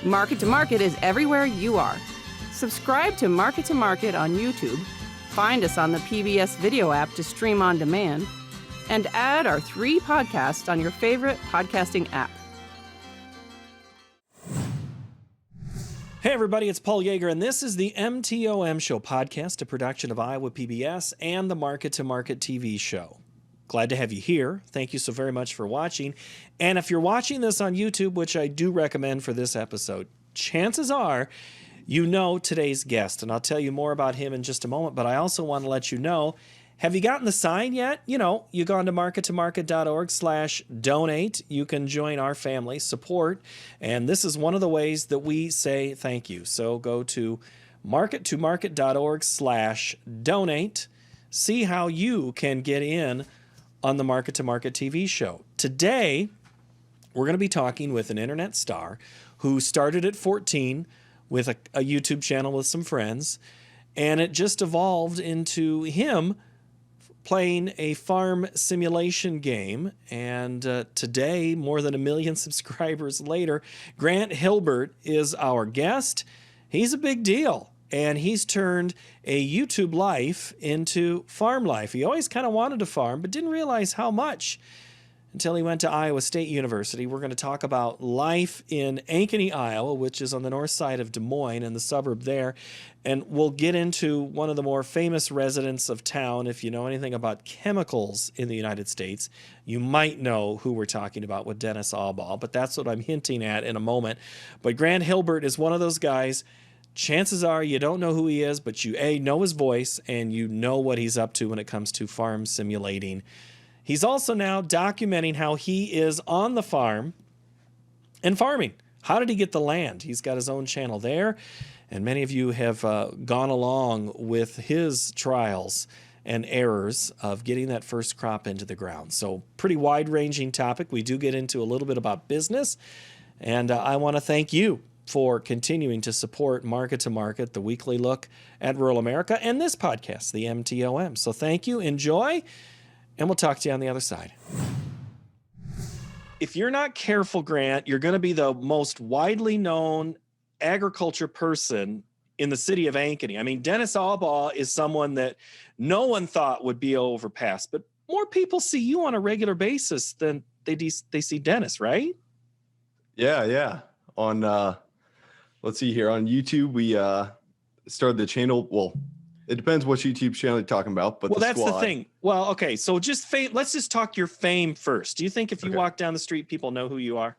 Market to Market is everywhere you are. Subscribe to Market on YouTube, find us on the PBS video app to stream on demand, and add our 3 podcasts on your favorite podcasting app. Hey everybody, it's Paul Yeager, and this is the MTOM Show podcast, a production of Iowa PBS and the Market to Market TV show. Glad to have you here. Thank you so very much for watching. And if you're watching this on YouTube, which I do recommend for this episode, chances are you know today's guest, and I'll tell you more about him in just a moment, but I also want to let you know, have you gotten the sign yet? You know, you've gone to markettomarket.org/donate. You can join our family, support, and this is one of the ways that we say thank you. So go to markettomarket.org/donate. See how you can get in on the Market to Market TV show. Today, we're going to be talking with an internet star who started at 14 with a YouTube channel with some friends, and it just evolved into him playing a farm simulation game. And today, more than 1 million subscribers later, Grant Hilbert is our guest. He's a big deal, and he's turned a YouTube life into farm life. He always kind of wanted to farm, but didn't realize how much until he went to Iowa State University. We're going to talk about life in Ankeny, Iowa, which is on the north side of Des Moines and the suburb there. And we'll get into one of the more famous residents of town. If you know anything about chemicals in the United States, you might know who we're talking about with Dennis Allball, but that's what I'm hinting at in a moment. But Grant Hilbert is one of those guys. Chances are you don't know who he is, but you know his voice and you know what he's up to when it comes to farm simulating. He's also now documenting how he is on the farm and farming. How did he get the land? He's got his own channel there, and many of you have gone along with his trials and errors of getting that first crop into the ground. So pretty wide-ranging topic. We do get into a little bit about business, and I want to thank you for continuing to support Market to Market, the weekly look at rural America, and this podcast, the MTOM. So thank you, enjoy, and we'll talk to you on the other side. If you're not careful, Grant, you're going to be the most widely known agriculture person in the city of Ankeny. I mean, Dennis Allball is someone that no one thought would be overpassed, but more people see you on a regular basis than they see Dennis, right? Yeah. On let's see here. On YouTube, we started the channel. Well, it depends which YouTube channel you're talking about. But that's the thing. Well, okay. So just fame. Let's just talk your fame first. Do you think if you walk down the street, people know who you are?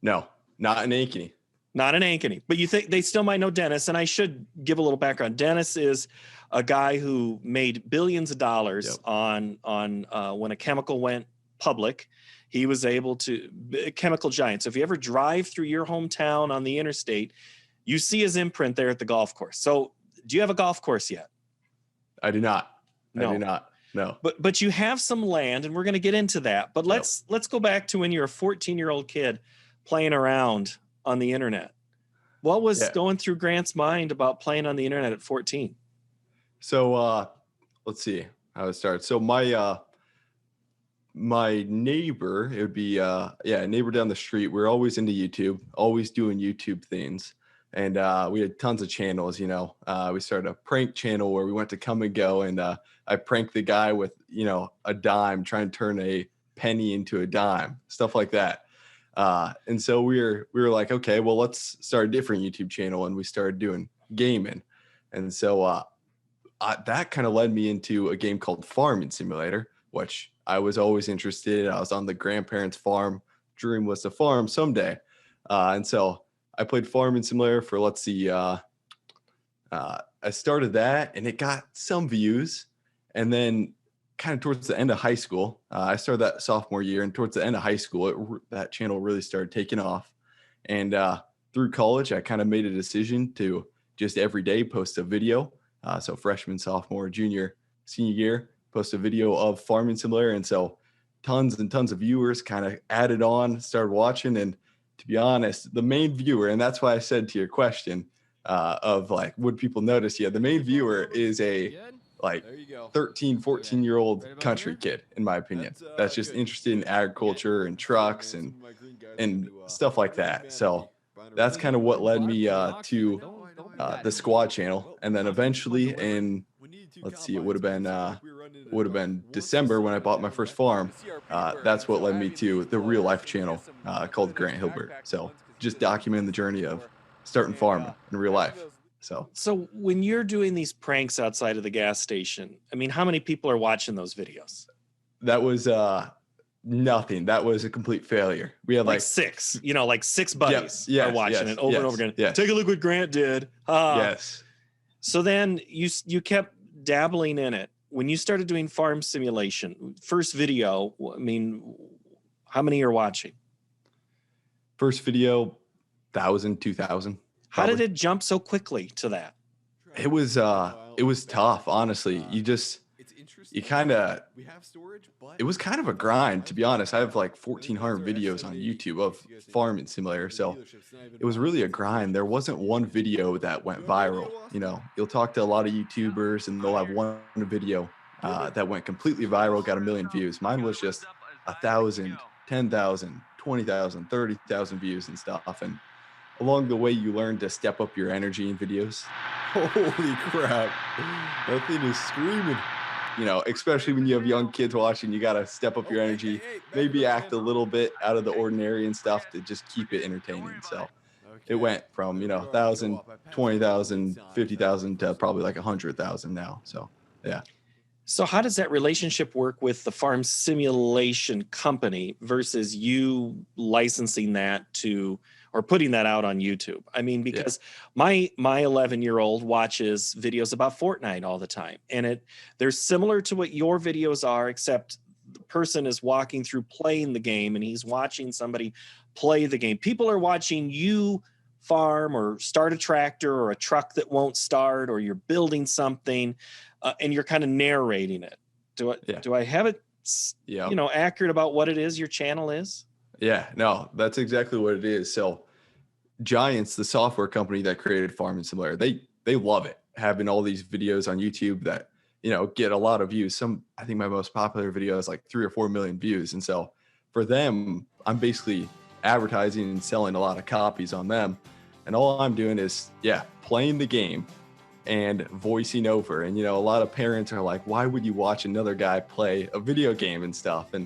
No, not in Ankeny. Not in Ankeny. But you think they still might know Dennis. And I should give a little background. Dennis is a guy who made billions of dollars on when a chemical went public. He was able to, chemical giant. So if you ever drive through your hometown on the interstate, you see his imprint there at the golf course. So do you have a golf course yet? I do not. No. I do not. No. But you have some land, and we're going to get into that. But let's go back to when you're a 14-year-old kid playing around on the internet. What was going through Grant's mind about playing on the internet at 14? So let's see how it starts. So my neighbor, it would be a neighbor down the street. We're always into YouTube, always doing YouTube things. And we had tons of channels, we started a prank channel where we went to Come and Go, and I pranked the guy with, a dime, trying to turn a penny into a dime, stuff like that. And so we were like, okay, well, let's start a different YouTube channel. And we started doing gaming. And so that kind of led me into a game called Farming Simulator, which I was always interested in. I was on the grandparents' farm. Dream was to farm someday. And so I played Farming Simulator for, I started that, and it got some views. And then kind of towards the end of high school, I started that sophomore year, and towards the end of high school, that channel really started taking off. And through college, I kind of made a decision to just every day post a video. So freshman, sophomore, junior, senior year, post a video of Farming Simulator. And so tons and tons of viewers kind of added on, started watching. And to be honest, the main viewer, and that's why I said to your question of would people notice? Yeah, the main viewer is a 13, 14-year-old country kid, in my opinion. That's just interested in agriculture and trucks and stuff like that. So that's kind of what led me to the squad channel. And then eventually in, let's see, it would have been December when I bought my first farm. That's what led me to the real life channel called Grant Hilbert. So just documenting the journey of starting farming in real life. So So when you're doing these pranks outside of the gas station, I mean, how many people are watching those videos? that was nothing. That was a complete failure. We had Like like six, like six buddies yes, are watching yes, it over and yes, over again. yes. Take a look what Grant did. yes. So then you kept dabbling in it. When you started doing farm simulation, first video, I mean, how many are watching? First video, 1,000, 2,000. How did it jump so quickly to that? It was tough, honestly. You kind of, it was kind of a grind, to be honest. I have like 1,400 videos on YouTube of farming simulator. So it was really a grind. There wasn't one video that went viral. You'll talk to a lot of YouTubers and they'll have one video that went completely viral, got 1 million views. Mine was just 1,000, 10,000, 20,000, 30,000 views and stuff. And along the way, you learn to step up your energy in videos. Holy crap. That thing is screaming. Especially when you have young kids watching, you got to step up your energy, maybe act a little bit out of the ordinary and stuff to just keep it entertaining. So it went from, 1,000, 20,000, 50,000 to probably like 100,000 now. So, yeah. So how does that relationship work with the farm simulation company versus you licensing that to or putting that out on YouTube? I mean, because my 11-year-old watches videos about Fortnite all the time, and they're similar to what your videos are, except the person is walking through playing the game and he's watching somebody play the game. People are watching you farm or start a tractor or a truck that won't start, or you're building something and you're kind of narrating it. Do I have it accurate about what it is your channel is? Yeah, no, that's exactly what it is. So Giants, the software company that created Farming Simulator, they love it, having all these videos on YouTube that, get a lot of views. I think my most popular video is like 3 or 4 million views. And so for them, I'm basically advertising and selling a lot of copies on them. And all I'm doing is, playing the game and voicing over. And, a lot of parents are like, why would you watch another guy play a video game and stuff? And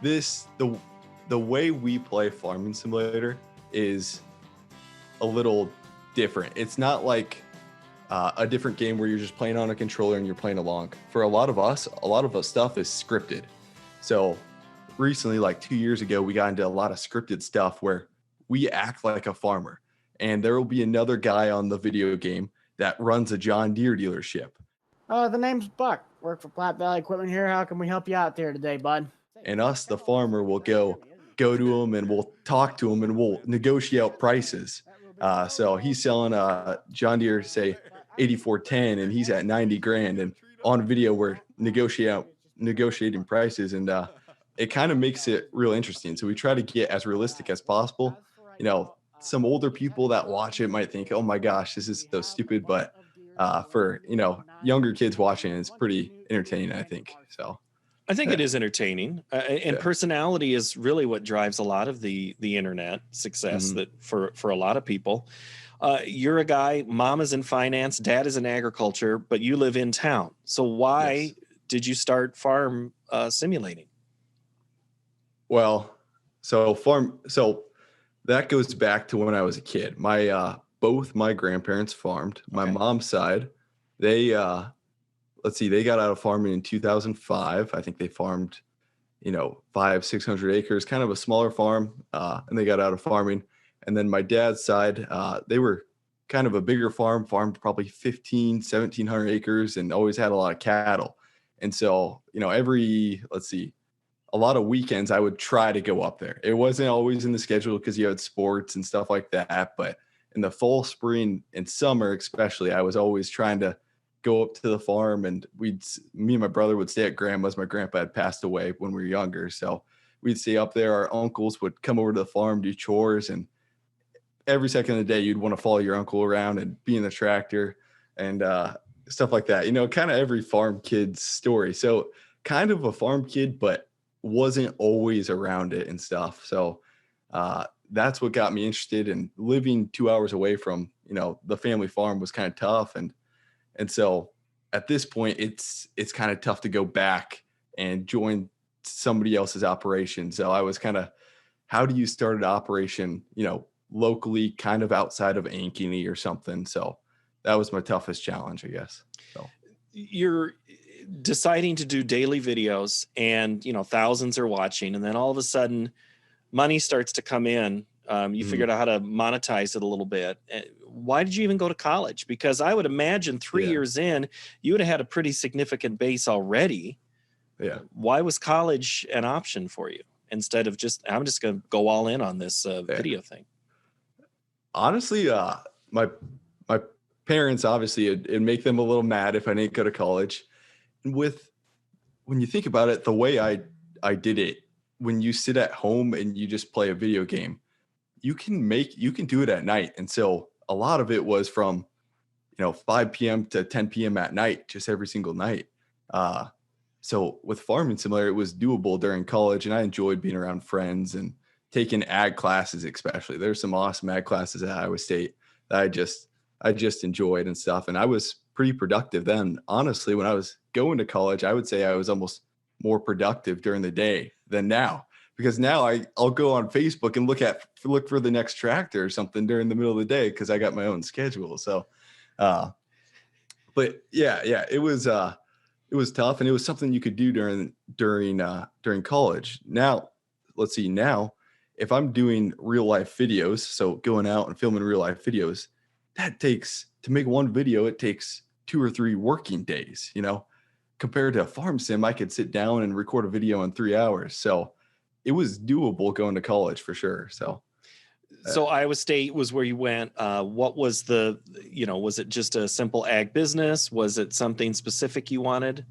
the way we play Farming Simulator is a little different. It's not like a different game where you're just playing on a controller and you're playing along. For a lot of us stuff is scripted. So recently, like 2 years ago, we got into a lot of scripted stuff where we act like a farmer, and there will be another guy on the video game that runs a John Deere dealership. The name's Buck. Work for Platte Valley Equipment here. How can we help you out there today, bud? And us, the farmer, will go to him and we'll talk to him and we'll negotiate out prices. So he's selling a John Deere, say 8410, and he's at 90 grand. And on video, we're negotiating prices, and it kind of makes it real interesting. So we try to get as realistic as possible. Some older people that watch it might think, oh my gosh, this is so stupid. But for, younger kids watching, it's pretty entertaining, I think. So I think it is entertaining, and personality is really what drives a lot of the internet success that for a lot of people. You're a guy, mom is in finance, dad is in agriculture, but you live in town. So why did you start farm simulating? Well, so that goes back to when I was a kid. Both my grandparents farmed. My mom's side, they got out of farming in 2005. I think they farmed, 500-600 acres, kind of a smaller farm, and they got out of farming. And then my dad's side, they were kind of a bigger farm, farmed probably 1,700 acres, and always had a lot of cattle. And so, a lot of weekends I would try to go up there. It wasn't always in the schedule because you had sports and stuff like that. But in the fall, spring, and summer especially, I was always trying to go up to the farm, and me and my brother would stay at grandma's. My grandpa had passed away when we were younger. So we'd stay up there. Our uncles would come over to the farm, do chores, and every second of the day you'd want to follow your uncle around and be in the tractor and stuff like that. Kind of every farm kid's story. So kind of a farm kid, but wasn't always around it and stuff. So that's what got me interested. And living 2 hours away from, the family farm was kind of tough. And so at this point, it's kind of tough to go back and join somebody else's operation. So I was kind of, how do you start an operation, locally, kind of outside of Ankeny or something? So that was my toughest challenge, I guess. So You're deciding to do daily videos, and thousands are watching, and then all of a sudden money starts to come in. You figured out how to monetize it a little bit. Why did you even go to college? Because I would imagine 3 years in, you would have had a pretty significant base already. Yeah. Why was college an option for you instead of I'm just going to go all in on this video thing? Honestly, my parents, obviously, it'd make them a little mad if I didn't go to college. And when you think about it, the way I did it, when you sit at home and you just play a video game, you can do it at night. And so a lot of it was from 5 p.m. to 10 p.m. at night, just every single night. So with Farming Simulator, it was doable during college, and I enjoyed being around friends and taking ag classes. Especially, there's some awesome ag classes at Iowa State that I just enjoyed and stuff. And I was pretty productive then. Honestly, when I was going to college, I would say I was almost more productive during the day than now, because now I'll go on Facebook and look for the next tractor or something during the middle of the day, because I got my own schedule. So, but yeah, it was tough, and it was something you could do during college. Now, let's see. Now, if I'm doing real life videos, so going out and filming real life videos, to make one video, it takes 2 or 3 working days, compared to a farm sim. I could sit down and record a video in 3 hours. So it was doable going to college for sure. So Iowa State was where you went. What was was it just a simple ag business? Was it something specific you wanted?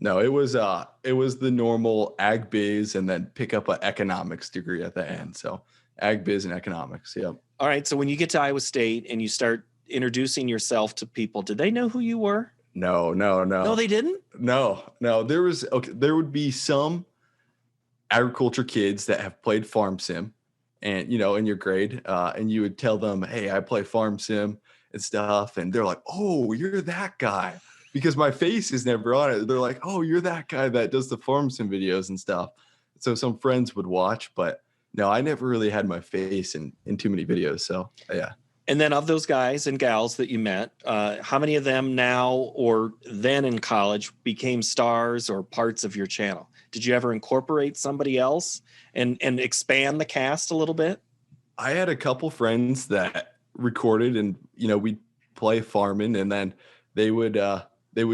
No, it was the normal ag biz, and then pick up an economics degree at the end. So ag biz and economics. Yep. All right. So when you get to Iowa State and you start introducing yourself to people, did they know who you were? No. No, they didn't? No. There would be some agriculture kids that have played farm sim, and in your grade, and you would tell them, hey, I play farm sim and stuff, and they're like, oh, you're that guy, because my face is never on it. They're like, oh, you're that guy that does the farm sim videos and stuff. So some friends would watch, but no, I never really had my face in too many videos. So yeah. And then of those guys and gals that you met, how many of them now or then in college became stars or parts of your channel? Did you ever incorporate somebody else and expand the cast a little bit? I had a couple friends that recorded, and we'd play farming, and then they would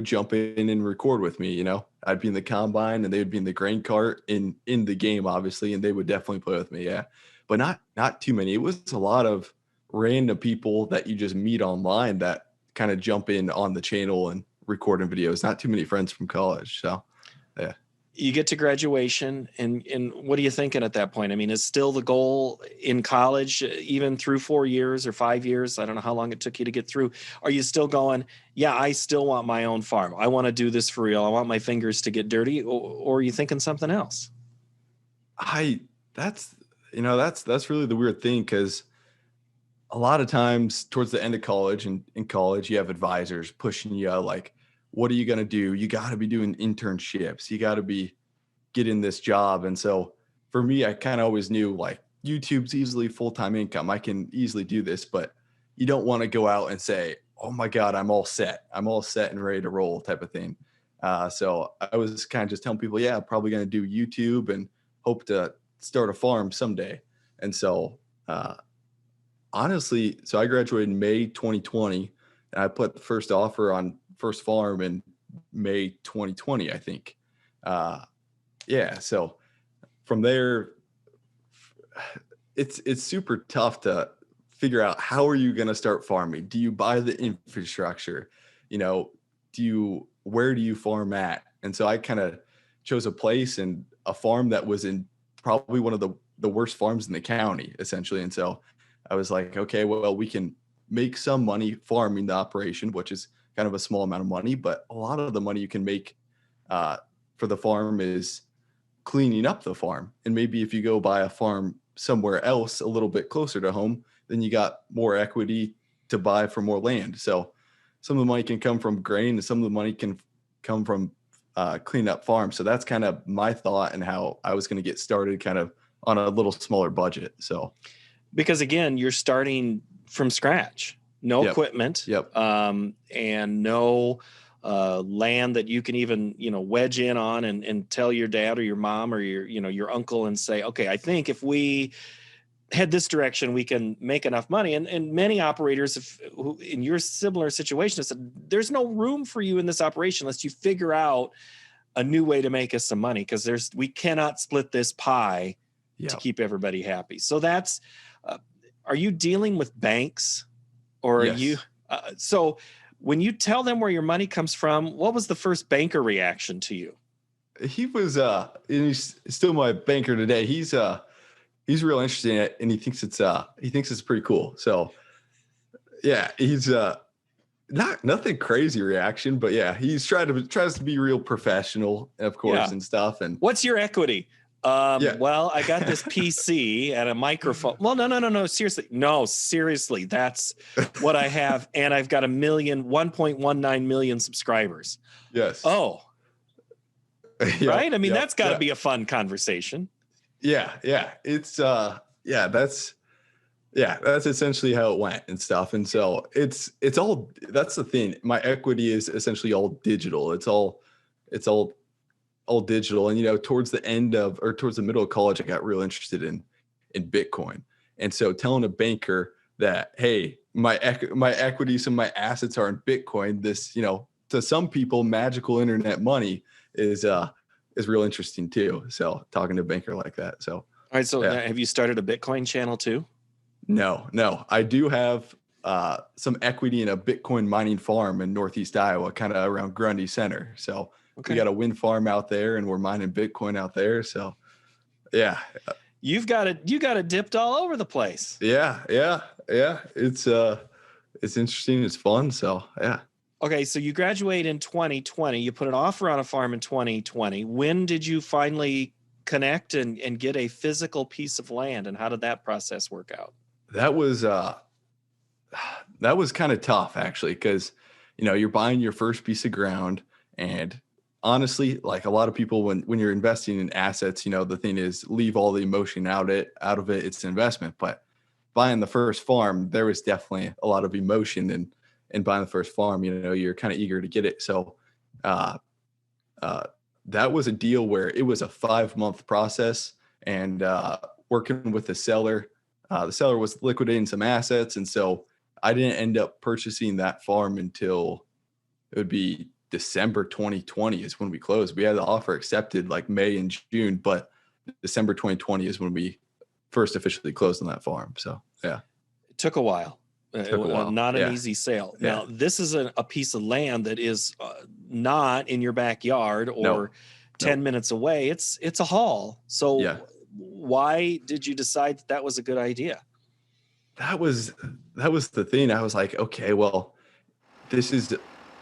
jump in and record with me. I'd be in the combine and they would be in the grain cart in the game, obviously, and they would definitely play with me. Yeah, but not too many. It was a lot of random people that you just meet online that kind of jump in on the channel and recording videos. Not too many friends from college. So yeah. You get to graduation, and what are you thinking at that point? I mean, is still the goal in college, even through 4 years or 5 years? I don't know how long it took you to get through. Are you still going, yeah, I still want my own farm. I want to do this for real. I want my fingers to get dirty. Or are you thinking something else? That's really the weird thing, because a lot of times towards the end of college, and in college, you have advisors pushing you like, what are you going to do? You got to be doing internships. You got to be getting this job. And so for me, I kind of always knew like YouTube's easily full-time income. I can easily do this, but you don't want to go out and say, oh my God, I'm all set and ready to roll type of thing. So I was kind of just telling people, yeah, I'm probably going to do YouTube and hope to start a farm someday. And so, honestly, so I graduated in May 2020, and I put the first offer on first farm in May 2020, I think. Yeah. So from there, it's super tough to figure out, how are you going to start farming? Do you buy the infrastructure? Where do you farm at? And so I kind of chose a place and a farm that was in probably one of the worst farms in the county, essentially. And so I was like, okay, well, we can make some money farming the operation, which is kind of a small amount of money, but a lot of the money you can make for the farm is cleaning up the farm. And maybe if you go buy a farm somewhere else a little bit closer to home, then you got more equity to buy for more land. So some of the money can come from grain and some of the money can come from clean up farms. So that's kind of my thought and how I was going to get started kind of on a little smaller budget. So because again, you're starting from scratch, no Yep. equipment, Yep. and no land that you can even, wedge in on and tell your dad or your mom or your uncle and say, okay, I think if we head this direction, we can make enough money. And many operators who in your similar situation said, there's no room for you in this operation unless you figure out a new way to make us some money, because we cannot split this pie to Yep. keep everybody happy. So that's, are you dealing with banks or are Yes. you, so when you tell them where your money comes from, what was the first banker reaction to you? He was and he's still my banker today. He's real interested in it and he thinks it's pretty cool. So yeah, he's nothing crazy reaction, but yeah, tries to be real professional, of course, Yeah. and stuff. And What's your equity? Yeah. Well, I got this PC and a microphone. Well, no, seriously. No, seriously. That's what I have. And I've got 1.19 million subscribers. yes. Oh, Yep, right. I mean, yep, that's gotta yeah. be a fun conversation. Yeah. It's that's essentially how it went and stuff. And so it's all, that's the thing. My equity is essentially all digital. It's all digital. And towards the middle of college, I got real interested in Bitcoin. And so telling a banker that, hey, my equities and my assets are in Bitcoin, this, to some people, magical internet money is real interesting too. So talking to a banker like that. So All right. So Yeah. have you started a Bitcoin channel too? no, I do have some equity in a Bitcoin mining farm in Northeast Iowa, kind of around Grundy Center. So Okay. we got a wind farm out there and we're mining Bitcoin out there. So yeah. You got it dipped all over the place. Yeah. It's interesting. It's fun. So yeah. Okay. So you graduate in 2020, you put an offer on a farm in 2020. When did you finally connect and get a physical piece of land, and how did that process work out? That was kind of tough actually, because you're buying your first piece of ground, and honestly, like a lot of people, when you're investing in assets, the thing is leave all the emotion out of it. It's an investment. But buying the first farm, there was definitely a lot of emotion in buying the first farm. You're kind of eager to get it. So that was a deal where it was a 5-month process, and working with the seller. The seller was liquidating some assets, and so I didn't end up purchasing that farm until it would be December 2020 is when we closed. We had the offer accepted like May and June, but December 2020 is when we first officially closed on that farm. So yeah, It took a while. took a while. Not an Yeah. easy sale. Yeah. Now, this is a piece of land that is not in your backyard or 10 minutes away. It's a haul. So Yeah. why did you decide that was a good idea? That was the thing. I was like, okay, well,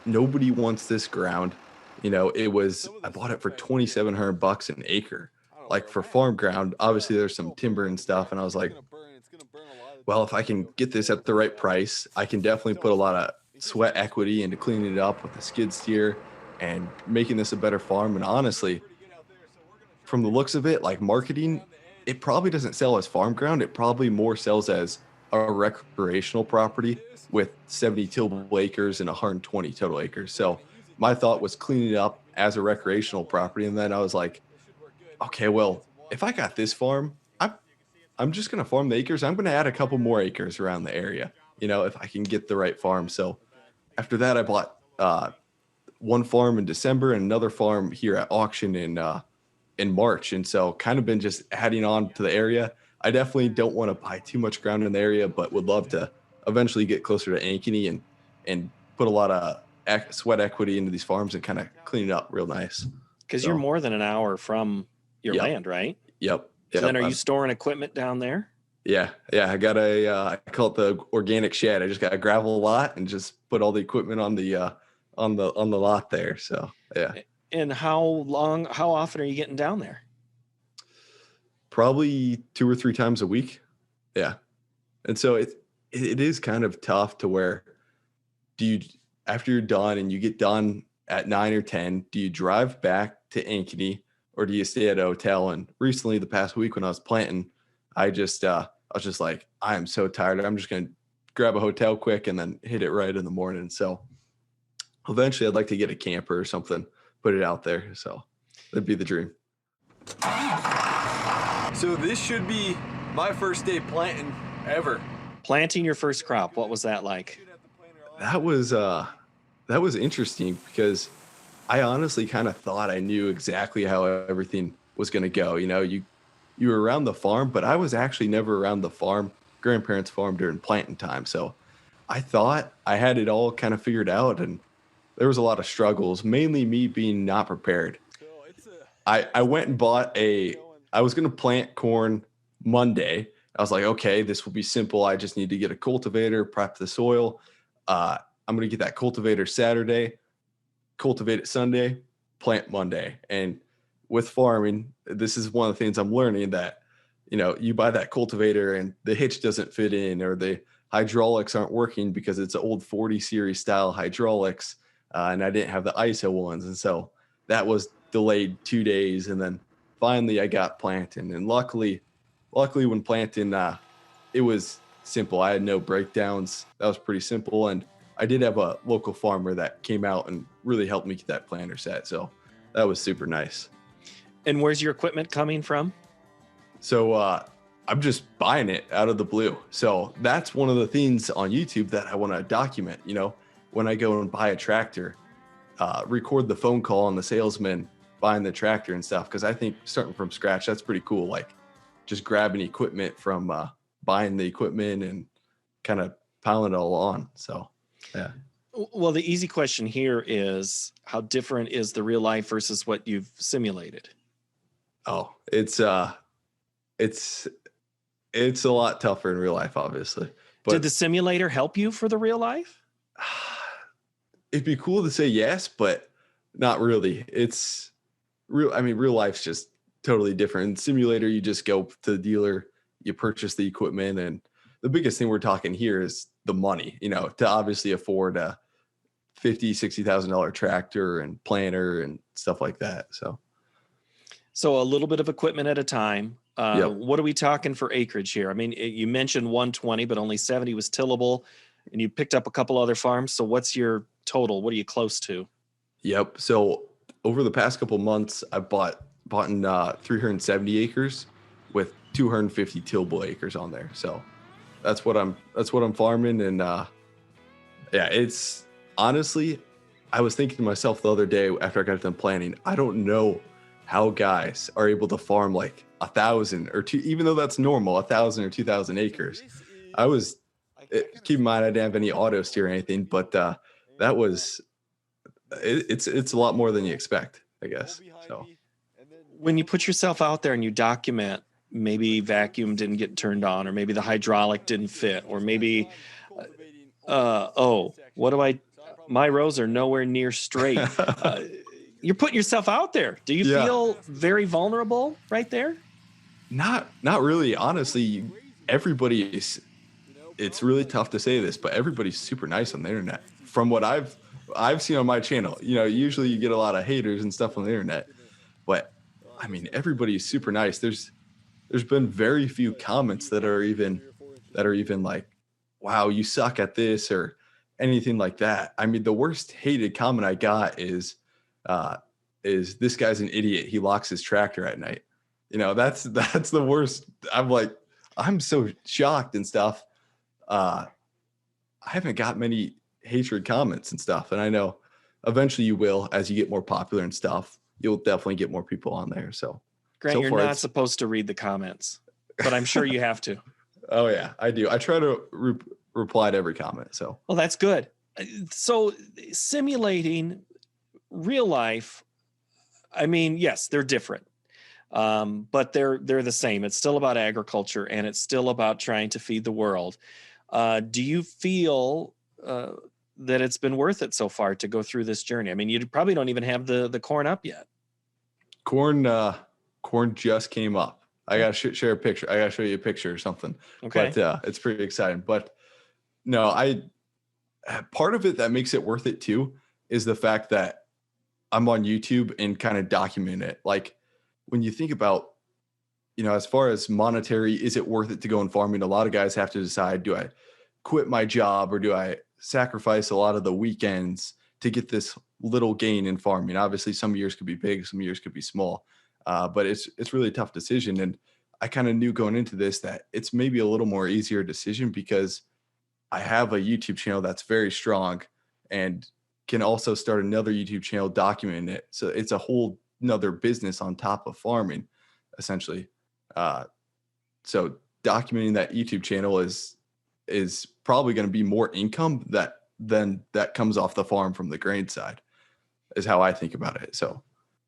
nobody wants this ground. I bought it for $2,700 an acre. Like for farm ground, obviously there's some timber and stuff. And I was like, well, if I can get this at the right price, I can definitely put a lot of sweat equity into cleaning it up with the skid steer and making this a better farm. And honestly, from the looks of it, like marketing, it probably doesn't sell as farm ground. It probably more sells as a recreational property with 70 tillable acres and 120 total acres. So my thought was cleaning it up as a recreational property. And then I was like, okay, well, if I got this farm, I'm just going to farm the acres. I'm going to add a couple more acres around the area, if I can get the right farm. So after that, I bought one farm in December and another farm here at auction in March. And so kind of been just adding on to the area. I definitely don't want to buy too much ground in the area, but would love to eventually get closer to Ankeny and put a lot of sweat equity into these farms and kind of clean it up real nice. Because you're more than an hour from your Yep. land, right? Yep. So then are you storing equipment down there? Yeah. I got I call it the organic shed. I just got a gravel lot and just put all the equipment on the lot there. So yeah. And how often are you getting down there? probably 2 or 3 times a week. Yeah. And so it is kind of tough to where do you, after you're done and you get done at 9 or 10, do you drive back to Ankeny or do you stay at a hotel? And recently, the past week when I was planting, I was just like, I am so tired. I'm just going to grab a hotel quick and then hit it right in the morning. So eventually I'd like to get a camper or something, put it out there. So that'd be the dream. So this should be my first day planting ever. Planting your first crop, what was that like? That was interesting because I honestly kind of thought I knew exactly how everything was going to go. You know, you were around the farm, but I was actually never around the farm, grandparents' farm during planting time. So I thought I had it all kind of figured out, and there was a lot of struggles, mainly me being not prepared. I went and I was going to plant corn Monday. I was like, okay, this will be simple. I just need to get a cultivator, prep the soil. I'm going to get that cultivator Saturday, cultivate it Sunday, plant Monday. And with farming, this is one of the things I'm learning that, you know, you buy that cultivator and the hitch doesn't fit in or the hydraulics aren't working because it's an old 40 series style hydraulics. And I didn't have the ISO ones. And so that was delayed 2 days. And then finally I got planting. And luckily when planting, it was simple. I had no breakdowns. That was pretty simple. And I did have a local farmer that came out and really helped me get that planter set. So that was super nice. And where's your equipment coming from? So I'm just buying it out of the blue. So that's one of the things on YouTube that I want to document. You know, when I go and buy a tractor, record the phone call on the salesman buying the tractor and stuff. Because I think starting from scratch, that's pretty cool. Like just grabbing equipment from buying the equipment and kind of piling it all on. So, yeah. Well, the easy question here is how different is the real life versus what you've simulated? Oh, it's a lot tougher in real life, obviously. But did the simulator help you for the real life? It'd be cool to say yes, but not really. It's real. I mean, real life's just totally different. In simulator, you just go to the dealer, you purchase the equipment, and the biggest thing we're talking here is the money, you know, to obviously afford a $50,000-$60,000 tractor and planter and stuff like that. So a little bit of equipment at a time. Yep. What are we talking for acreage here? I mean, you mentioned 120, but only 70 was tillable, and you picked up a couple other farms. So what's your total? What are you close to? Yep. So over the past couple months, I bought in 370 acres with 250 tillable acres on there. So that's what I'm farming. And yeah, it's honestly, I was thinking to myself the other day after I got done planting, I don't know how guys are able to farm like 1,000 or two, even though that's normal, 1,000 or 2,000 acres. Keep in mind, I didn't have any auto steer or anything, but that was, it's a lot more than you expect, I guess. So when you put yourself out there and you document, maybe vacuum didn't get turned on, or maybe the hydraulic didn't fit, or maybe, my rows are nowhere near straight. You're putting yourself out there. Do you feel very vulnerable right there? Not really. Honestly, it's really tough to say this, but everybody's super nice on the internet. From what I've seen on my channel, you know, usually you get a lot of haters and stuff on the internet, but I mean, everybody's super nice. There's been very few comments that are even like, wow, you suck at this or anything like that. I mean, the worst hated comment I got is this guy's an idiot. He locks his tractor at night. You know, that's the worst. I'm like, I'm so shocked and stuff. I haven't got many hatred comments and stuff. And I know eventually you will, as you get more popular and stuff, you'll definitely get more people on there. So Grant, you're not supposed to read the comments, but I'm sure you have to. Oh yeah, I do. I try to reply to every comment. So, well, that's good. So simulating real life, I mean, yes, they're different, but they're the same. It's still about agriculture, and it's still about trying to feed the world. Do you feel that it's been worth it so far to go through this journey? I mean, you probably don't even have the corn up yet. Corn just came up. I gotta share a picture. I gotta show you a picture or something. Okay. But it's pretty exciting. But no, part of it that makes it worth it too is the fact that I'm on YouTube and kind of document it. Like when you think about, as far as monetary, is it worth it to go in farming? A lot of guys have to decide, do I quit my job or do I sacrifice a lot of the weekends to get this little gain in farming? Obviously, some years could be big, some years could be small, but it's really a tough decision. And I kind of knew going into this that it's maybe a little more easier decision because I have a YouTube channel that's very strong and can also start another YouTube channel documenting it. So it's a whole another business on top of farming, essentially. So documenting that YouTube channel is probably going to be more income than that comes off the farm from the grain side, is how I think about it. So,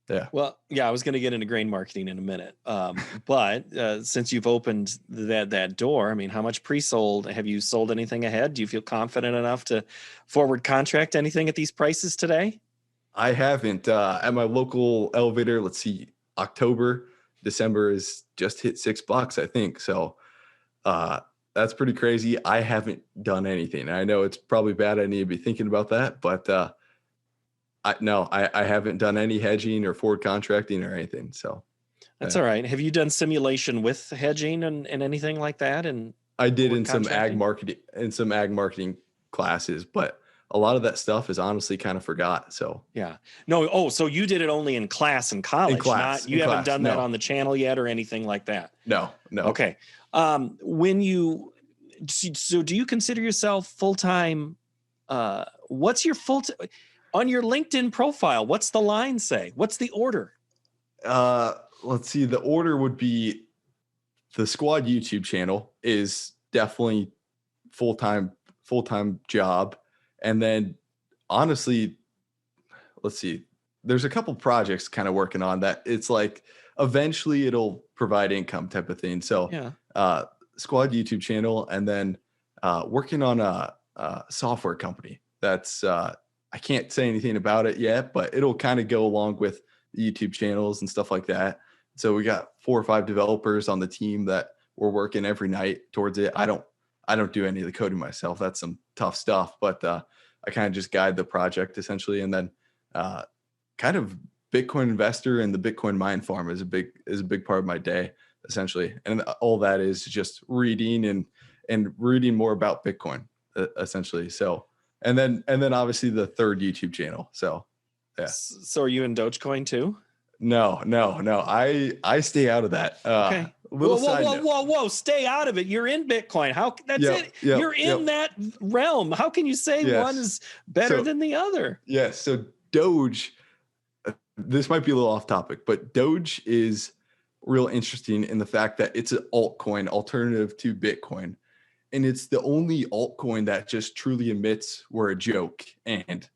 yeah. Well, yeah, I was going to get into grain marketing in a minute, but since you've opened that door, I mean, how much pre-sold? Have you sold anything ahead? Do you feel confident enough to forward contract anything at these prices today? I haven't. At my local elevator, let's see, December is just hit $6, I think. So that's pretty crazy. I haven't done anything. I know it's probably bad. I need to be thinking about that, but I haven't done any hedging or forward contracting or anything. So that's all right. Have you done simulation with hedging and anything like that? And I did in some ag marketing classes, but a lot of that stuff is honestly kind of forgot. So yeah, no. Oh, so you did it only in class in college, you haven't done that on the channel yet or anything like that. No. Okay. So do you consider yourself full-time? What's your on your LinkedIn profile? What's the line say? What's the order? Let's see. The order would be the Squad YouTube channel is definitely full-time job. And then honestly, let's see, there's a couple projects kind of working on that. It's like eventually it'll provide income type of thing. So Squad YouTube channel, and then working on a software company that's I can't say anything about it yet, but it'll kind of go along with the YouTube channels and stuff like that. So we got 4 or 5 developers on the team that we're working every night towards it. I don't do any of the coding myself. That's some tough stuff, but I kind of just guide the project essentially. And then kind of Bitcoin investor and the Bitcoin mine farm is a big part of my day essentially. And all that is just reading and reading more about Bitcoin essentially. So, and then obviously the third YouTube channel. So, yeah. So are you in Dogecoin too? No. I stay out of that. Okay. Whoa! Stay out of it. You're in Bitcoin. You're in that realm. How can you say one is better than the other? Yeah. So Doge, this might be a little off topic, but Doge is real interesting in the fact that it's an altcoin alternative to Bitcoin. And it's the only altcoin that just truly admits we're a joke and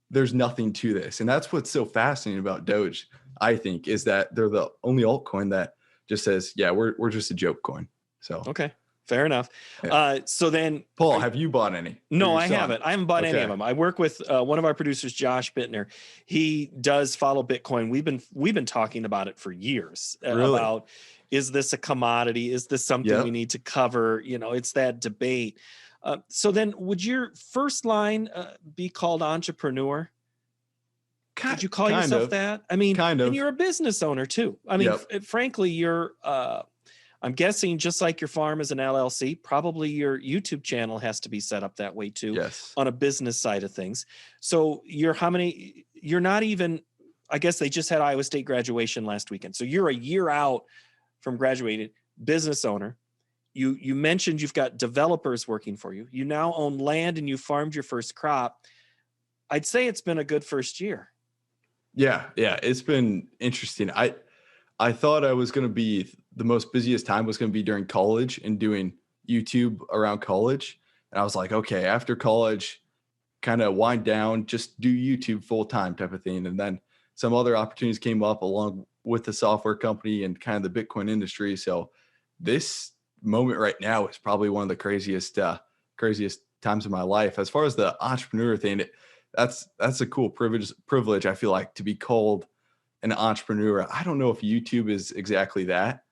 there's nothing to this. And that's what's so fascinating about Doge, I think, is that they're the only altcoin that just says, yeah, we're just a joke coin. So okay, fair enough. Yeah. So then, Paul, have you bought any? No, I haven't. I haven't bought any of them. I work with one of our producers, Josh Bittner. He does follow Bitcoin. We've been talking about it for years. Really? About, is this a commodity? Is this something we need to cover? It's that debate. So then, would your first line be called entrepreneur? Would you call yourself that? I mean, kind of. And you're a business owner too. I mean, frankly, you're, I'm guessing just like your farm is an LLC, probably your YouTube channel has to be set up that way too. Yes. On a business side of things. So you're not even, I guess they just had Iowa State graduation last weekend. So you're a year out from graduating, business owner. You mentioned you've got developers working for you. You now own land and you farmed your first crop. I'd say it's been a good first year. Yeah, it's been interesting. I thought I was going to be the most busiest time was going to be during college and doing YouTube around college. And I was like, okay, after college, kind of wind down, just do YouTube full time type of thing. And then some other opportunities came up along with the software company and kind of the Bitcoin industry. So this moment right now is probably one of the craziest times of my life. As far as the entrepreneur thing, that's a cool privilege. I feel like, to be called an entrepreneur. I don't know if YouTube is exactly that.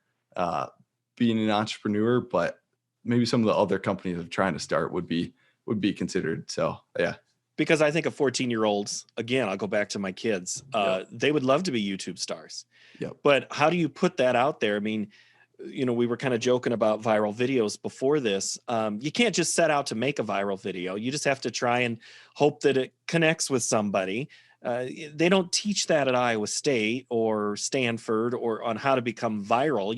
being an entrepreneur, but maybe some of the other companies I'm trying to start would be considered. So yeah. Because I think of 14-year-olds, again, I'll go back to my kids. They would love to be YouTube stars. Yep. But how do you put that out there? I mean, we were kind of joking about viral videos before this. You can't just set out to make a viral video. You just have to try and hope that it connects with somebody. They don't teach that at Iowa State or Stanford or on how to become viral.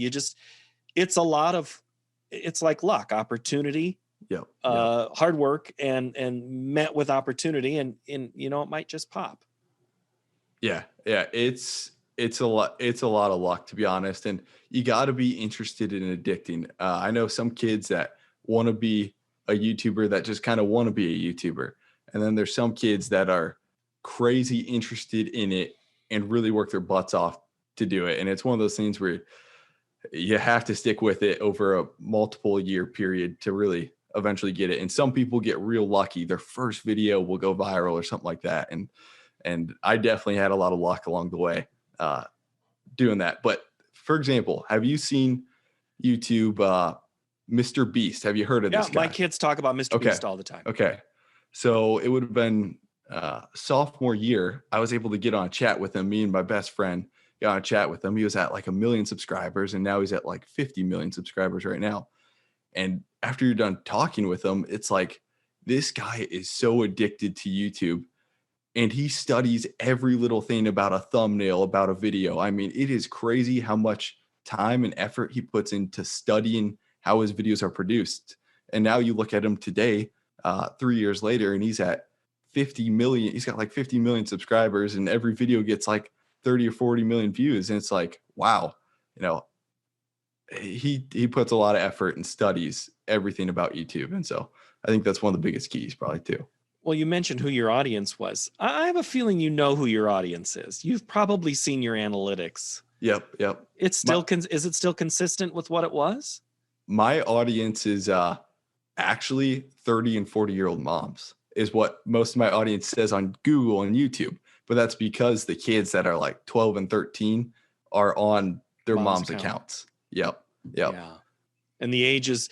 It's like luck, opportunity, hard work, and met with opportunity, and it might just pop. Yeah. It's a lot of luck, to be honest. And you got to be interested in addicting. I know some kids that want to be a YouTuber that just kind of want to be a YouTuber. And then there's some kids that are crazy interested in it and really work their butts off to do it. And it's one of those things where you have to stick with it over a multiple year period to really eventually get it. And some people get real lucky. Their first video will go viral or something like that. And I definitely had a lot of luck along the way doing that. But for example, have you seen YouTube Mr. Beast? Have you heard of this guy? My kids talk about Mr. Beast all the time. Okay. So it would have been sophomore year. I was able to get on a chat with him. Me and my best friend got on a chat with him. He was at like 1 million subscribers, and now he's at like 50 million subscribers right now. And after you're done talking with him, it's like, this guy is so addicted to YouTube. And he studies every little thing about a thumbnail, about a video. I mean, it is crazy how much time and effort he puts into studying how his videos are produced. And now you look at him today, 3 years later, and he's at 50 million. He's got like 50 million subscribers, and every video gets like 30 or 40 million views. And it's like, wow, he puts a lot of effort and studies everything about YouTube. And so I think that's one of the biggest keys probably too. Well, you mentioned who your audience was. I have a feeling who your audience is. You've probably seen your analytics. Yep. It's still is it still consistent with what it was? My audience is actually 30 and 40-year-old moms is what most of my audience says on Google and YouTube. But that's because the kids that are like 12 and 13 are on their mom's accounts. Yep. Yeah. And the age is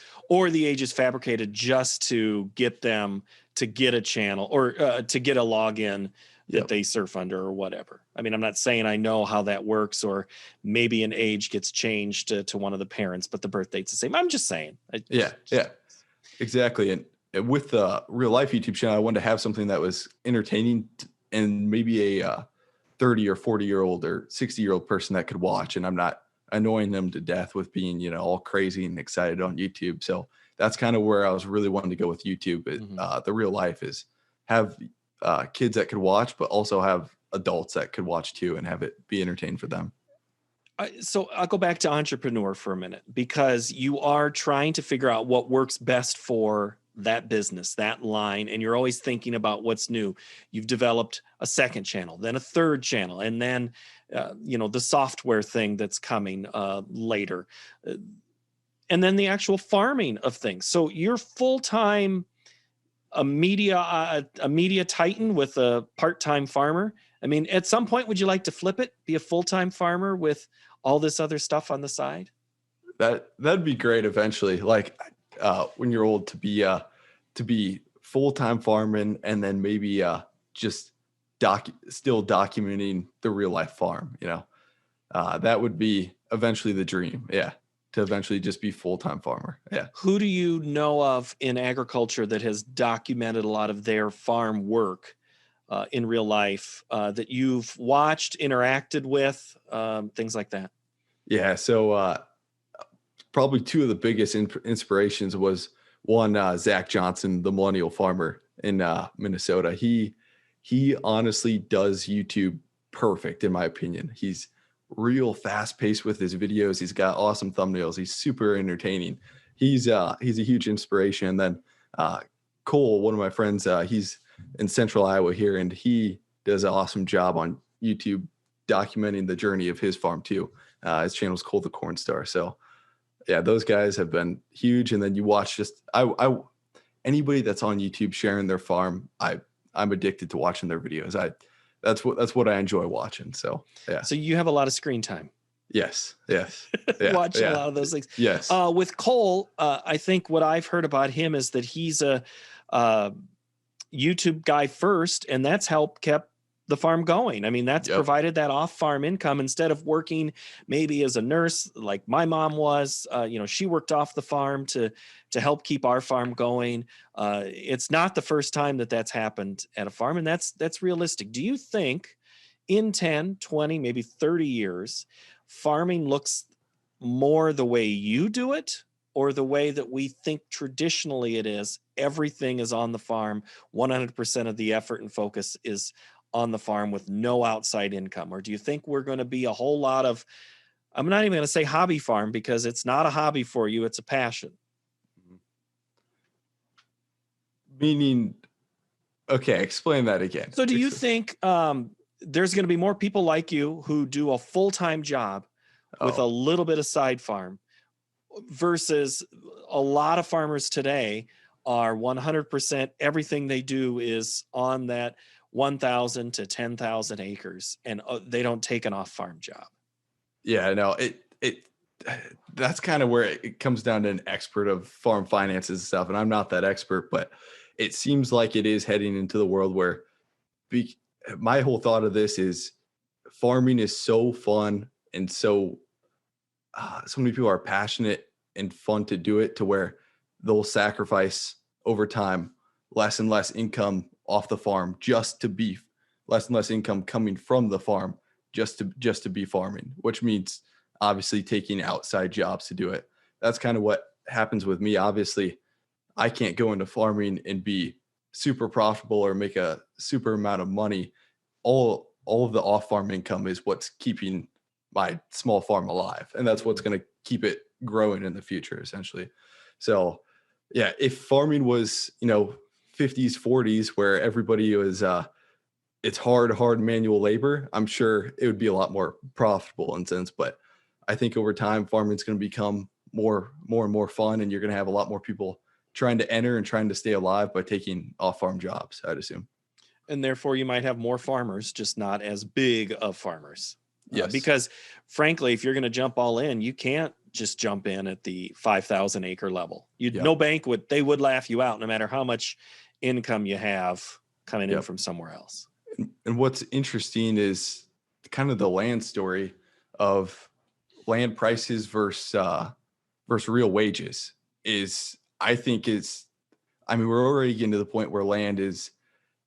fabricated just to get them to get a channel or to get a login that they surf under or whatever. I mean, I'm not saying I know how that works, or maybe an age gets changed to one of the parents, but the birth date's the same. I'm just saying. Yeah, exactly. And with the real life YouTube channel, I wanted to have something that was entertaining and maybe a 30 or 40-year-old or 60-year-old person that could watch. And I'm not annoying them to death with being, all crazy and excited on YouTube. So that's kind of where I was really wanting to go with YouTube. The real life is have kids that could watch, but also have adults that could watch too and have it be entertained for them. So I'll go back to entrepreneur for a minute, because you are trying to figure out what works best for that business, that line, and you're always thinking about what's new. You've developed a second channel, then a third channel, and then the software thing that's coming later, and then the actual farming of things. So you're full-time a media titan with a part-time farmer. I mean, at some point, would you like to flip it, be a full-time farmer with all this other stuff on the side? That'd be great eventually. Like when you're old, to be full-time farming, and then maybe just still documenting the real life farm. That would be eventually the dream. Yeah. To eventually just be full-time farmer. Yeah. Who do you know of in agriculture that has documented a lot of their farm work in real life that you've watched, interacted with, things like that? Yeah. So probably two of the biggest inspirations was one, Zach Johnson, the millennial farmer in Minnesota. He honestly does YouTube perfect, in my opinion. He's real fast paced with his videos. He's got awesome thumbnails. He's super entertaining. He's a huge inspiration. And then Cole, one of my friends, he's in central Iowa here, and he does an awesome job on YouTube documenting the journey of his farm too. His channel is Cole the Corn Star. So yeah, those guys have been huge. And then you watch anybody that's on YouTube sharing their farm, I'm addicted to watching their videos. That's what I enjoy watching. So yeah. So you have a lot of screen time. Yes. Yes. Yeah. Watching a Yeah. lot of those things. Yes. With Cole, I think what I've heard about him is that he's a YouTube guy first, and that's helped kept the farm going. I mean, that's Yep. provided that off-farm income instead of working maybe as a nurse like my mom was. She worked off the farm to help keep our farm going. It's not the first time that that's happened at a farm, and that's realistic. Do you think in 10, 20, maybe 30 years, farming looks more the way you do it or the way that we think traditionally it is? Everything is on the farm. 100% of the effort and focus is on the farm with no outside income. Or do you think we're going to be a whole lot of, I'm not even going to say hobby farm because it's not a hobby for you, it's a passion. Meaning, okay, explain that again. So do you think there's going to be more people like you who do a full-time job with a little bit of side farm versus a lot of farmers today are 100% everything they do is on that 1,000 to 10,000 acres, and they don't take an off-farm job? Yeah, no, it that's kind of where it comes down to an expert of farm finances and stuff, and I'm not that expert, but it seems like it is heading into the world where my whole thought of this is farming is so fun and so many people are passionate and fun to do it to where they'll sacrifice over time less and less income off the farm just to be less and less income coming from the farm just to be farming, which means obviously taking outside jobs to do it. That's kind of what happens with me. Obviously, I can't go into farming and be super profitable or make a super amount of money. All of the off-farm income is what's keeping my small farm alive, and that's what's going to keep it growing in the future, essentially. So, yeah, if farming was 50s, 40s, where everybody was it's hard manual labor, I'm sure it would be a lot more profitable in sense. But I think over time, farming is going to become more and more fun, and you're going to have a lot more people trying to enter and trying to stay alive by taking off-farm jobs, I'd assume. And therefore, you might have more farmers, just not as big of farmers. Yes. Because frankly, if you're going to jump all in, you can't just jump in at the 5,000 acre level. No bank they would laugh you out no matter how much income you have coming in from somewhere else. And what's interesting is kind of the land story of land prices versus real wages is, I think we're already getting to the point where land is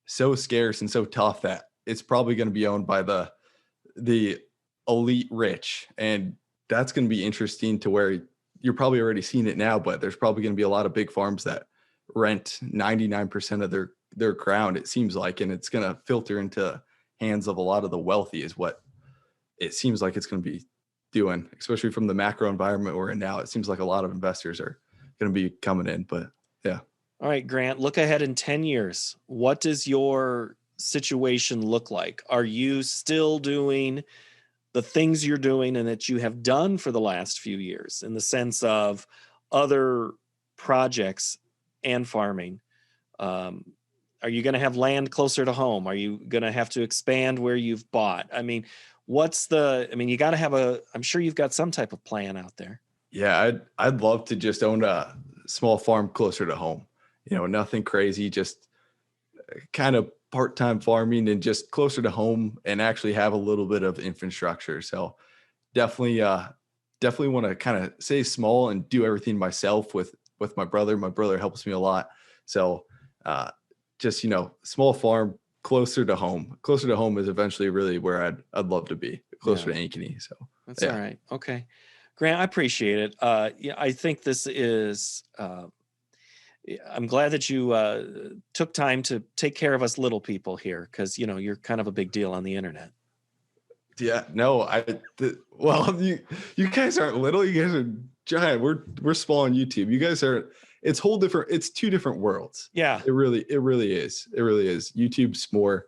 so scarce and so tough that it's probably going to be owned by the elite rich. And that's going to be interesting to where you're probably already seeing it now, but there's probably going to be a lot of big farms that rent 99% of their ground, it seems like, and it's going to filter into hands of a lot of the wealthy is what it seems like it's going to be doing, especially from the macro environment we're in now. It seems like a lot of investors are going to be coming in, but yeah. All right, Grant, look ahead in 10 years. What does your situation look like? Are you still doing the things you're doing and that you have done for the last few years in the sense of other projects and farming? Are you going to have land closer to home? Are you going to have to expand where you've bought? I mean, you got to have I'm sure you've got some type of plan out there. Yeah, I'd love to just own a small farm closer to home. Nothing crazy, just kind of part-time farming and just closer to home and actually have a little bit of infrastructure. So definitely want to kind of stay small and do everything myself with my brother. My brother helps me a lot. So just, small farm closer to home. Closer to home is eventually really where I'd love to be, closer to Ankeny. So that's all right. Okay. Grant, I appreciate it. I think this is, I'm glad that you took time to take care of us little people here, because you're kind of a big deal on the internet. Yeah, no, you guys aren't little. You guys are giant. We're small on YouTube. You guys are. It's two different worlds. Yeah, it really is. It really is. YouTube's a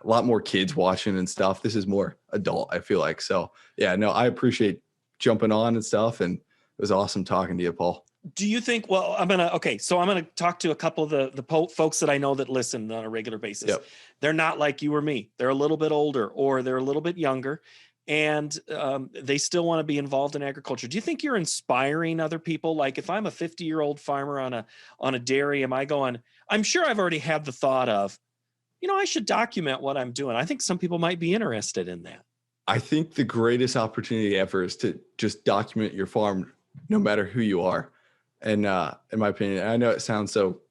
lot more kids watching and stuff. This is more adult, I feel like. So yeah, no, I appreciate jumping on and stuff, and it was awesome talking to you, Paul. Do you think, I'm going to talk to a couple of the folks that I know that listen on a regular basis. Yep. They're not like you or me. They're a little bit older or they're a little bit younger. and they still want to be involved in agriculture. Do you think you're inspiring other people? Like if I'm a 50-year-old farmer on a dairy, am I going, I'm sure I've already had the thought of, I should document what I'm doing. I think some people might be interested in that. I think the greatest opportunity ever is to just document your farm, no matter who you are. And in my opinion, I know it sounds so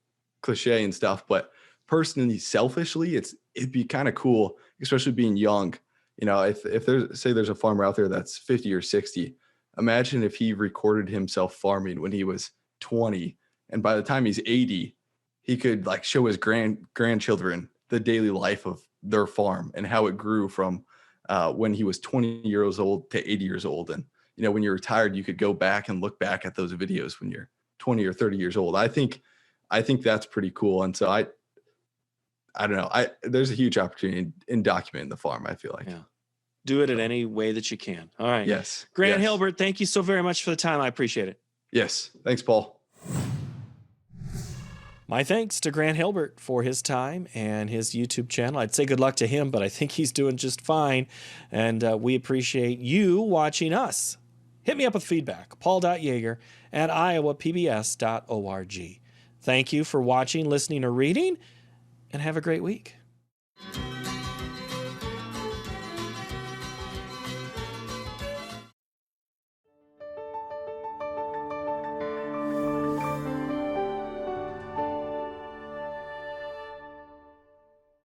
cliche and stuff, but personally, selfishly, it'd be kind of cool, especially being young. If there's a farmer out there that's 50 or 60, imagine if he recorded himself farming when he was 20, and by the time he's 80, he could like show his grandchildren the daily life of their farm and how it grew from when he was 20 years old to 80 years old. And, when you're retired, you could go back and look back at those videos when you're 20 or 30 years old. I think that's pretty cool. And so I don't know. There's a huge opportunity in documenting the farm, I feel like. Yeah. Do it in any way that you can. All right. Yes. Grant yes. Hilbert, thank you so very much for the time. I appreciate it. Yes. Thanks, Paul. My thanks to Grant Hilbert for his time and his YouTube channel. I'd say good luck to him, but I think he's doing just fine. And we appreciate you watching us. Hit me up with feedback, paul.yeager@iowapbs.org. Thank you for watching, listening, or reading, and have a great week.